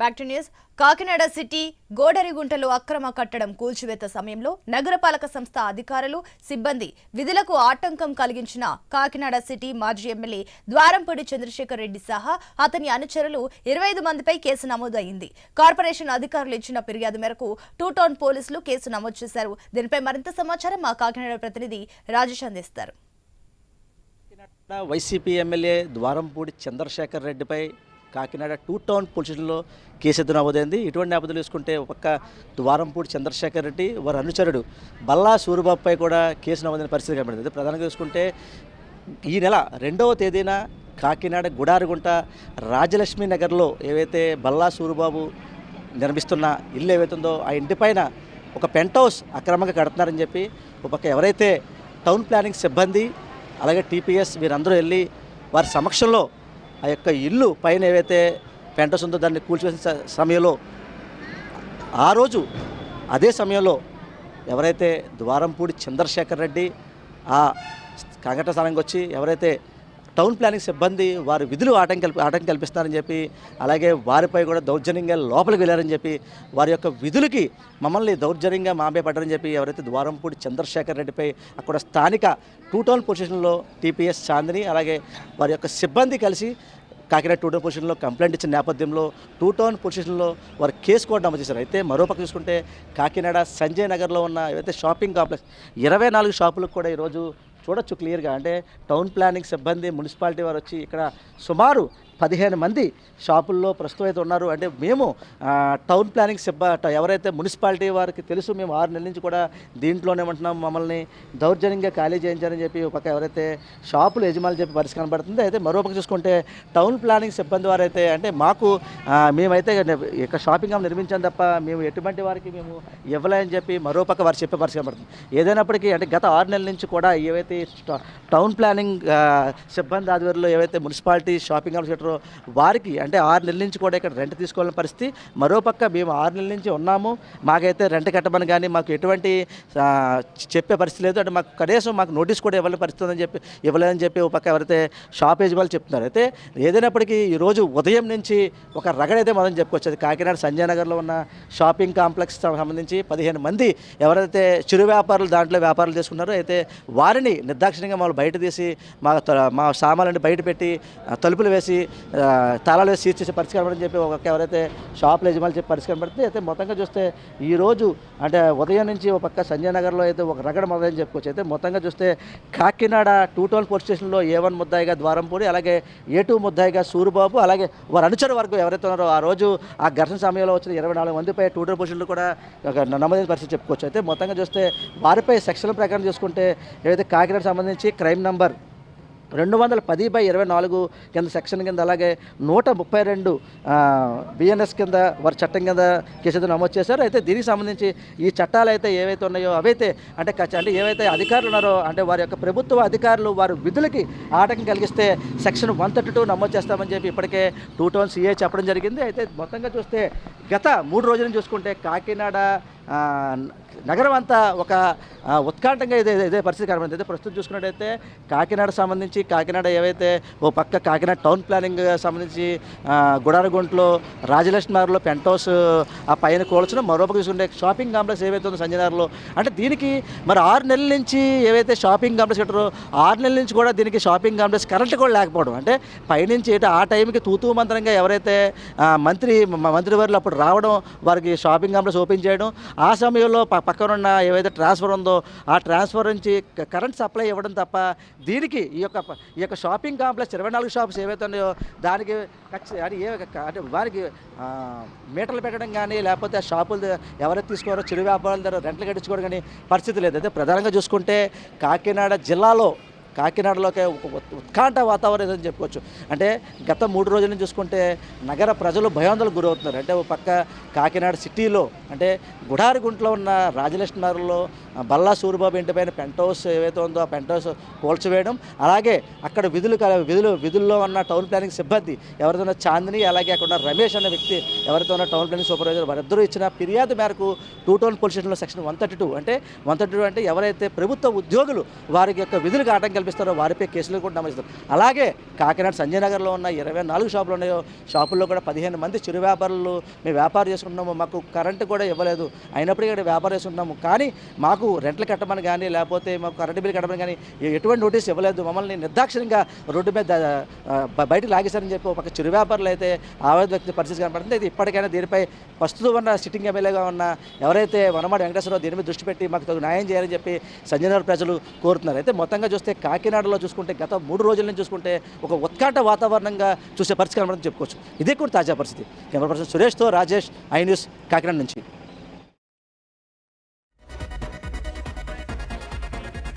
Back to news. Kakinada city గోడరిగుంటలో అక్రమ కట్టడం కూల్చివేత సమయంలో నగరపాలక సంస్థ అధికారులు సిబ్బంది విధులకు ఆటంకం కలిగించిన కాకినాడ సిటీ మాజీ ఎమ్మెల్యే ద్వారంపూడి చంద్రశేఖర్ రెడ్డి సహా అతని అనుచరులు 25 మందిపై కేసు నమోదైంది. కార్పొరేషన్ అధికారులు ఇచ్చిన ఫిర్యాదు మేరకు 2 టౌన్ పోలీసులు కేసు నమోదు చేశారు. దీనిపై మరింత సమాచారం మా కాకినాడ ప్రతినిధి రాజేష్ అందిస్తారు. వైసీపీ ఎమ్మెల్యే ద్వారంపూడి చంద్రశేఖర్ రెడ్డిపై కాకినాడ 2 టౌన్ పోలీస్ స్టేషన్లో కేసు ఎదురు నమోదైంది. ఇటువంటి నేపథ్యంలో చూసుకుంటే ఒక ద్వారంపూడి చంద్రశేఖర్ రెడ్డి వారి అనుచరుడు బల్లా సూరిబాబుపై కూడా కేసు నమోదైన పరిస్థితి కనబడింది. ప్రధానంగా చూసుకుంటే ఈ నెల 2వ తేదీన కాకినాడ గుడారుగుంట రాజలక్ష్మి నగర్లో ఏవైతే బల్లా సూరిబాబు నిర్మిస్తున్న ఇల్లు ఏవైతుందో ఆ ఇంటిపైన ఒక పెంట్ హౌస్ అక్రమంగా కడుతున్నారని చెప్పి ఒక పక్క ఎవరైతే టౌన్ ప్లానింగ్ సిబ్బంది అలాగే టీపీఎస్ వీరందరూ వెళ్ళి వారి సమక్షంలో ఆ యొక్క ఇల్లు పైన ఏవైతే పెంట్ హౌస్ ఉందో దాన్ని కూల్చివేసిన సమయంలో ఆ రోజు అదే సమయంలో ఎవరైతే ద్వారంపూడి చంద్రశేఖర్ రెడ్డి ఆ కాకినాడ స్థానానికి వచ్చి ఎవరైతే టౌన్ ప్లానింగ్ సిబ్బంది వారి విధులు ఆటంకం కల్పిస్తారని చెప్పి అలాగే వారిపై కూడా దౌర్జన్యంగా లోపలికి వెళ్ళారని చెప్పి వారి యొక్క విధులకి మమ్మల్ని దౌర్జన్యంగా మాంబే పడ్డారని చెప్పి ఎవరైతే ద్వారంపూడి చంద్రశేఖర్ రెడ్డిపై అక్కడ స్థానిక 2 టౌన్ పోలీస్ స్టేషన్లో టీపీఎస్ చాందిని అలాగే వారి యొక్క సిబ్బంది కలిసి కాకినాడ 2 టౌన్ పోలీస్ స్టేషన్లో కంప్లైంట్ ఇచ్చిన నేపథ్యంలో 2 టౌన్ పోలీస్ స్టేషన్లో వారు కేసు కూడా నమోదు చేశారు. అయితే మరోపక్క చూసుకుంటే కాకినాడ సంజయ్ నగర్లో ఉన్న ఏవైతే షాపింగ్ కాంప్లెక్స్ 24 షాపులకు కూడా ఈరోజు చూడొచ్చు క్లియర్గా. అంటే టౌన్ ప్లానింగ్ సిబ్బంది మున్సిపాలిటీ వారు వచ్చి ఇక్కడ సుమారు 15 మంది షాపుల్లో ప్రస్తుతం అయితే ఉన్నారు. అంటే మేము టౌన్ ప్లానింగ్ ఎవరైతే మున్సిపాలిటీ వారికి తెలుసు మేము 6 నెలల నుంచి కూడా దీంట్లోనే ఉంటున్నాం, మమ్మల్ని దౌర్జన్యంగా ఖాళీ చేయించారని చెప్పి ఒక ఎవరైతే షాపులు యజమానులు చెప్పి పరిస్థితి కనబడుతుంది. అయితే మరోపక్క చూసుకుంటే టౌన్ ప్లానింగ్ సిబ్బంది వారైతే అంటే మాకు మేమైతే ఇక షాపింగ్ కాంప్లెక్స్ నిర్మించాం తప్ప మేము ఎటువంటి వారికి మేము ఇవ్వలేని చెప్పి మరోపక్క వారు చెప్పే పరిస్థితి కనబడుతుంది. ఏదైనప్పటికీ అంటే గత 6 నెలల నుంచి కూడా ఏవైతే టౌన్ ప్లానింగ్ సిబ్బంది ఆధ్వర్యంలో ఏవైతే మున్సిపాలిటీ షాపింగ్ కాంప్లెక్స్ వారికి అంటే 6 నెలల నుంచి కూడా ఇక్కడ రెంట్ తీసుకోవాలని పరిస్థితి. మరోపక్క మేము 6 నెలల నుంచి ఉన్నాము, మాకైతే రెంట్ కట్టమని కానీ మాకు ఎటువంటి చెప్పే పరిస్థితి లేదు, అంటే మాకు కనీసం మాకు నోటీస్ కూడా ఇవ్వాలని పరిస్థితి అని చెప్పి ఇవ్వలేదని చెప్పి ఒక పక్క ఎవరైతే షాప్ యజమానులు చెప్తున్నారు. అయితే ఏదైనప్పటికీ ఈరోజు ఉదయం నుంచి ఒక రగడైతే మనం చెప్పుకోవచ్చు. అది కాకినాడ సంజయ్ నగర్లో ఉన్న షాపింగ్ కాంప్లెక్స్ సంబంధించి 15 మంది ఎవరైతే చిరు వ్యాపారులు దాంట్లో వ్యాపారాలు చేసుకున్నారో అయితే వారిని నిర్దాక్షిణ్యంగా మమ్మల్ని బయట తీసి మా సామాన్లని బయట పెట్టి తలుపులు వేసి తాళాలు వేసి సీజ్ చేసే పరిస్థితి కనబడని చెప్పి ఒక ఎవరైతే షాపులు యజమానులు చెప్పి పరిస్థితి కనబడుతుంది. అయితే మొత్తంగా చూస్తే ఈరోజు అంటే ఉదయం నుంచి ఒక పక్క సంజయ్ నగర్లో అయితే ఒక రగడ మొదలని చెప్పుకోవచ్చు. అయితే మొత్తంగా చూస్తే కాకినాడ 2 టౌన్ పోలీస్ స్టేషన్లో A1 ముద్దాయిగా ద్వారంపూడి అలాగే A2 ముద్దాయిగా సూరిబాబు అలాగే వారి అనుచర వర్గం ఎవరైతే ఉన్నారో ఆ రోజు ఆ ఘర్షణ సమయంలో వచ్చిన 24 మందిపై 2 టౌన్ పోలీస్ స్టేషన్లు కూడా నమోదైన పరిస్థితి చెప్పుకోవచ్చు. అయితే మొత్తంగా చూస్తే వారిపై సెక్షన్ల ప్రకారం చూసుకుంటే ఏదైతే కాకినాడ సంబంధించి క్రైమ్ నంబర్ 210/24 కింద సెక్షన్ కింద అలాగే 132 బిఎన్ఎస్ కింద వారి చట్టం కింద కేసు నమోదు చేశారు. అయితే దీనికి సంబంధించి ఈ చట్టాలు అయితే ఏవైతే ఉన్నాయో అవైతే అంటే ఏవైతే అధికారులు ఉన్నారో అంటే వారి యొక్క ప్రభుత్వ అధికారులు వారి విధులకి ఆటంకం కలిగిస్తే సెక్షన్ 132 నమోదు చేస్తామని చెప్పి ఇప్పటికే 2 టౌన్ సిఐ చెప్పడం జరిగింది. అయితే మొత్తంగా చూస్తే గత 3 రోజులను చూసుకుంటే కాకినాడ నగరం అంతా ఒక ఉత్కంఠంగా ఇదే పరిస్థితి కనబడింది. అయితే ప్రస్తుతం చూసుకున్నట్టయితే కాకినాడ సంబంధించి కాకినాడ ఏవైతే ఓ పక్క కాకినాడ టౌన్ ప్లానింగ్ సంబంధించి గుడారగుంటలో రాజలక్ష్మి నగర్లో పెంట్ హౌస్ ఆ పైన కూల్చడం, మరోపక్క చూసుకుంటే షాపింగ్ కాంప్లెక్స్ ఏవైతే ఉందో సంజయ్ నగర్లో అంటే దీనికి మరి 6 నెలల నుంచి ఏవైతే షాపింగ్ కాంప్లెక్స్ కట్టారో 6 నెలల నుంచి కూడా దీనికి షాపింగ్ కాంప్లెక్స్ కరెంట్ కూడా లేకపోవడం, అంటే పైనుంచి ఆ టైంకి తూతూ మంత్రంగా ఎవరైతే మంత్రివర్యులు అప్పుడు రావడం వారికి షాపింగ్ కాంప్లెక్స్ ఓపెన్ చేయడం, ఆ సమయంలో పక్కనున్న ఏవైతే ట్రాన్స్ఫర్ ఉందో ఆ ట్రాన్స్ఫర్ నుంచి కరెంట్ సప్లై ఇవ్వడం తప్ప దీనికి ఈ యొక్క షాపింగ్ కాంప్లెక్స్ 24 షాప్స్ ఏవైతే ఉన్నాయో దానికి అంటే వారికి మీటర్లు పెట్టడం కానీ లేకపోతే ఆ షాపులు ఎవరైతే తీసుకోవారో చిరు వ్యాపారాల దగ్గర రెంట్లు కట్టించుకోవడం కానీ పరిస్థితి లేదు. అయితే ప్రధానంగా చూసుకుంటే కాకినాడ జిల్లాలో కాకినాడలోకే ఒక ఉత్కంఠ వాతావరణం ఏదని చెప్పుకోవచ్చు. అంటే గత 3 రోజుల నుంచి చూసుకుంటే నగర ప్రజలు భయాందోళనకు గురవుతున్నారు. అంటే ఒక పక్క కాకినాడ సిటీలో అంటే గుడారిగుంటలో ఉన్న రాజలక్ష్మి నగర్లో బల్లా సూరిబాబు ఇంటిపైన పెంట్ హౌస్ ఏవైతే ఉందో ఆ పెంట్ హౌస్ కూల్చివేయడం, అలాగే అక్కడ విధుల్లో ఉన్న టౌన్ ప్లానింగ్ సిబ్బంది ఎవరైతే ఉన్న చాందిని అలాగే అక్కడ ఉన్న రమేష్ అనే వ్యక్తి ఎవరైతే ఉన్న టౌన్ ప్లానింగ్ సూపర్వైజర్ వారిద్దరూ ఇచ్చిన ఫిర్యాదు మేరకు 2 టౌన్ పోలీస్ స్టేషన్లో సెక్షన్ 132 అంటే ఎవరైతే ప్రభుత్వ ఉద్యోగులు వారికి యొక్క విధులకు ఆటంకం కల్పిస్తారో వారిపై కేసులు కూడా నమోదు చేస్తారు. అలాగే కాకినాడ సంజయ్ నగర్లో ఉన్న 24 షాపులు ఉన్నాయో షాపుల్లో కూడా 15 మంది చిరు వ్యాపారులు మేము వ్యాపారం చేసుకుంటున్నాము, మాకు కరెంటు కూడా ఇవ్వలేదు, అయినప్పటికీ ఇక్కడ వ్యాపారం చేసుకుంటున్నాము, కానీ మాకు రెంట్లు కట్టమని కానీ లేకపోతే మాకు కరెంటు బిల్లు కట్టమని కానీ ఎటువంటి నోటీస్ ఇవ్వలేదు, మమ్మల్ని నిర్దాక్షిణ్యంగా రోడ్డు మీద బయటకు లాగేశారని చెప్పి ఒక చిరు వ్యాపారులు అయితే ఆవేద వ్యక్తి పరిస్థితి కనపడుతుంది. అయితే ఇప్పటికైనా దీనిపై ప్రస్తుతం ఉన్న సిట్టింగ్ ఎమ్మెల్యేగా ఉన్న ఎవరైతే వనమాడి వెంకటేశ్వరరావు దీని మీద దృష్టి పెట్టి మాకు తగు న్యాయం చేయాలని చెప్పి సంజయనగర్ ప్రజలు కోరుతున్నారు. అయితే మొత్తంగా చూస్తే కాకినాడలో చూసుకుంటే గత 3 రోజుల నుంచి చూసుకుంటే ఒక ఉత్కంఠ వాతావరణంగా చూసే పరిస్థితి కనబడదని చెప్పుకోవచ్చు. ఇదే కూడా తాజా పరిస్థితి. కెమెరా పర్సన్ సురేష్తో రాజేష్, ఐ న్యూస్, కాకినాడ నుంచి.